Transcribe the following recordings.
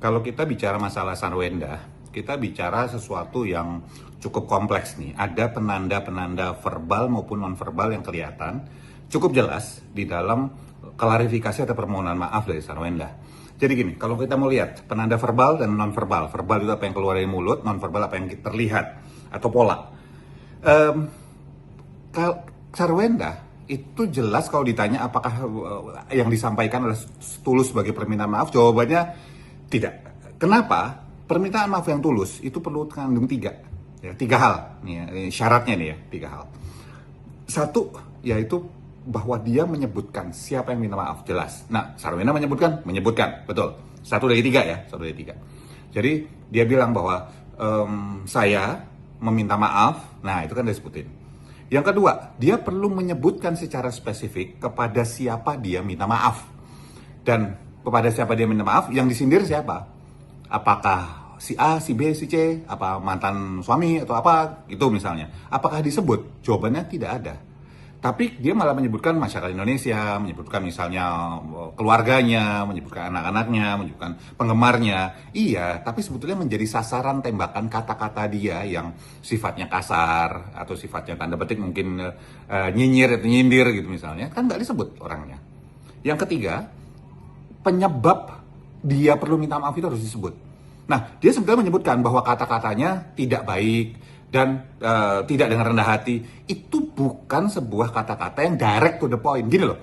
Kalau kita bicara masalah Sarwenda, kita bicara sesuatu yang cukup kompleks nih. Ada penanda-penanda verbal maupun non-verbal yang kelihatan cukup jelas di dalam klarifikasi atau permohonan maaf dari Sarwenda. Jadi gini, kalau kita mau lihat penanda verbal dan non-verbal, verbal itu apa yang keluar dari mulut, non-verbal apa yang terlihat atau pola. Sarwenda itu jelas kalau ditanya apakah yang disampaikan adalah tulus sebagai permintaan maaf, jawabannya tidak. Kenapa? Permintaan maaf yang tulus itu perlu mengandung tiga hal nih ya, syaratnya nih ya, 3 hal. Satu, yaitu bahwa dia menyebutkan siapa yang minta maaf, jelas. Nah, Sarwenda menyebutkan, betul. 1 dari 3 ya, 1 dari 3. Jadi dia bilang bahwa saya meminta maaf, nah itu kan disebutin. Yang kedua, dia perlu menyebutkan secara spesifik kepada siapa dia minta maaf. Dan kepada siapa dia minta maaf, yang disindir siapa? Apakah si A, si B, si C, apa mantan suami atau apa gitu misalnya. Apakah disebut? Jawabannya tidak ada. Tapi dia malah menyebutkan masyarakat Indonesia, menyebutkan misalnya keluarganya, menyebutkan anak-anaknya, menyebutkan penggemarnya. Iya, tapi sebetulnya menjadi sasaran tembakan kata-kata dia yang sifatnya kasar atau sifatnya tanda petik mungkin nyinyir atau nyindir gitu misalnya. Kan nggak disebut orangnya. Yang ketiga, penyebab dia perlu minta maaf itu harus disebut. Nah, dia sebetulnya menyebutkan bahwa kata-katanya tidak baik dan tidak dengan rendah hati. Itu bukan sebuah kata-kata yang direct to the point. Gini loh,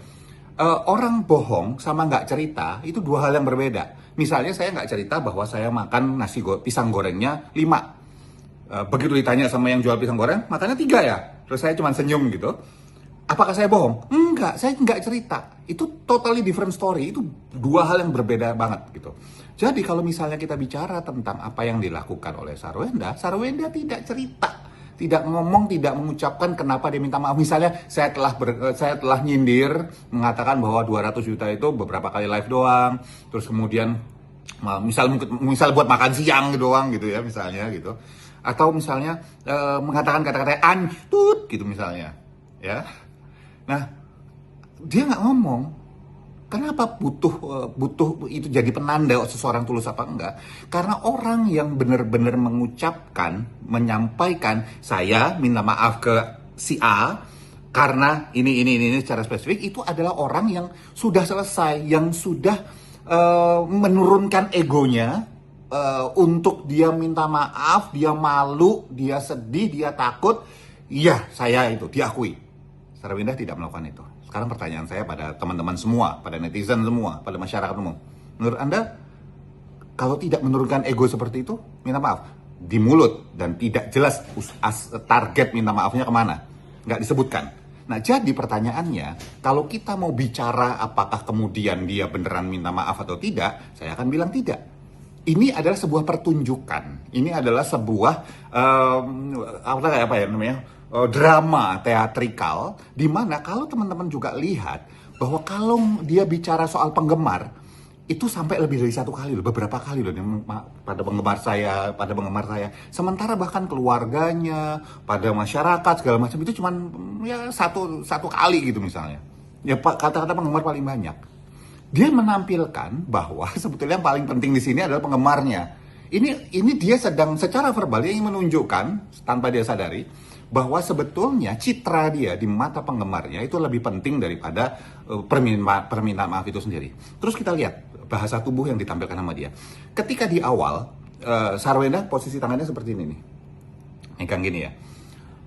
orang bohong sama nggak cerita itu 2 hal yang berbeda. Misalnya saya nggak cerita bahwa saya makan pisang gorengnya 5. Begitu ditanya sama yang jual pisang goreng, makannya 3 ya? Terus saya cuma senyum gitu. Apakah saya bohong? Enggak, saya nggak cerita. Itu totally different story. Itu 2 hal yang berbeda banget gitu. Jadi kalau misalnya kita bicara tentang apa yang dilakukan oleh Sarwenda tidak cerita. Tidak ngomong, tidak mengucapkan kenapa dia minta maaf. Misalnya saya telah nyindir, mengatakan bahwa 200 juta itu beberapa kali live doang. Terus kemudian misal buat makan siang doang gitu ya misalnya gitu. Atau misalnya mengatakan kata-kata antut gitu misalnya. Ya. Nah, dia nggak ngomong. Kenapa butuh itu jadi penanda seseorang tulus apa enggak? Karena orang yang benar-benar menyampaikan saya minta maaf ke si A karena ini secara spesifik, itu adalah orang yang sudah selesai, yang sudah menurunkan egonya untuk dia minta maaf, dia malu, dia sedih, dia takut. Iya, saya itu diakui. Sarwenda tidak melakukan itu. Sekarang pertanyaan saya pada teman-teman semua, pada netizen semua, pada masyarakat umum. Menurut Anda, kalau tidak menurunkan ego seperti itu, minta maaf di mulut dan tidak jelas target minta maafnya kemana, nggak disebutkan. Nah, jadi pertanyaannya, kalau kita mau bicara apakah kemudian dia beneran minta maaf atau tidak, saya akan bilang tidak. Ini adalah sebuah pertunjukan. Ini adalah sebuah drama teatrikal, di mana kalau teman-teman juga lihat bahwa kalau dia bicara soal penggemar itu sampai lebih dari 1 kali loh, beberapa kali loh pada penggemar saya. Sementara bahkan keluarganya, pada masyarakat segala macam itu cuman ya satu kali gitu misalnya. Ya kata-kata penggemar paling banyak. Dia menampilkan bahwa sebetulnya yang paling penting di sini adalah penggemarnya. Ini dia sedang secara verbal dia ingin menunjukkan tanpa dia sadari bahwa sebetulnya citra dia di mata penggemarnya itu lebih penting daripada permintaan maaf itu sendiri. Terus kita lihat bahasa tubuh yang ditampilkan sama dia. Ketika di awal, Sarwenda posisi tangannya seperti ini nih. Megang gini ya.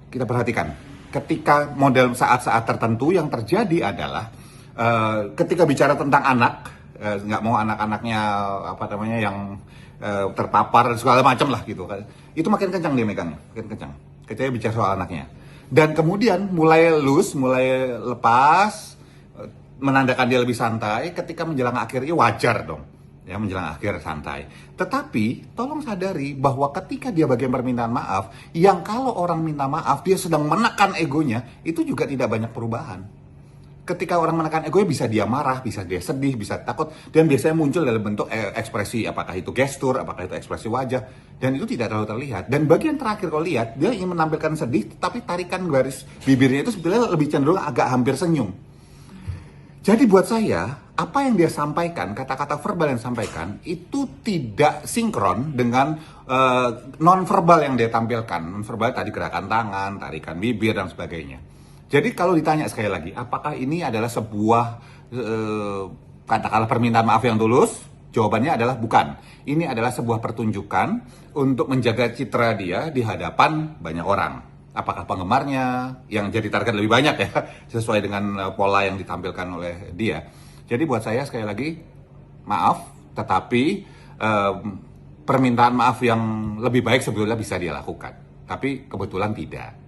Kita perhatikan. Ketika model saat-saat tertentu yang terjadi adalah ketika bicara tentang anak, nggak mau anak-anaknya yang terpapar segala macam lah gitu. Itu makin kencang dia megangnya, makin kencang. Ketika bicara soal anaknya. Dan kemudian mulai lepas, menandakan dia lebih santai. Ketika menjelang akhir, ya wajar dong. Ya, menjelang akhir santai. Tetapi, tolong sadari bahwa ketika dia bagian permintaan maaf, yang kalau orang minta maaf, dia sedang menekan egonya, itu juga tidak banyak perubahan. Ketika orang menekan egonya, bisa dia marah, bisa dia sedih, bisa takut, dan biasanya muncul dalam bentuk ekspresi, apakah itu gestur, apakah itu ekspresi wajah, dan itu tidak terlalu terlihat. Dan bagian terakhir kalau lihat, dia ingin menampilkan sedih, tapi tarikan garis bibirnya itu sebetulnya lebih cenderung agak hampir senyum. Jadi buat saya, apa yang dia sampaikan, kata-kata verbal yang sampaikan, itu tidak sinkron dengan non-verbal yang dia tampilkan. Non-verbal tadi gerakan tangan, tarikan bibir, dan sebagainya. Jadi kalau ditanya sekali lagi, apakah ini adalah sebuah, katakanlah permintaan maaf yang tulus? Jawabannya adalah bukan. Ini adalah sebuah pertunjukan untuk menjaga citra dia di hadapan banyak orang. Apakah penggemarnya yang jadi target lebih banyak ya, sesuai dengan pola yang ditampilkan oleh dia. Jadi buat saya sekali lagi, maaf, tetapi permintaan maaf yang lebih baik sebetulnya bisa dia lakukan. Tapi kebetulan tidak.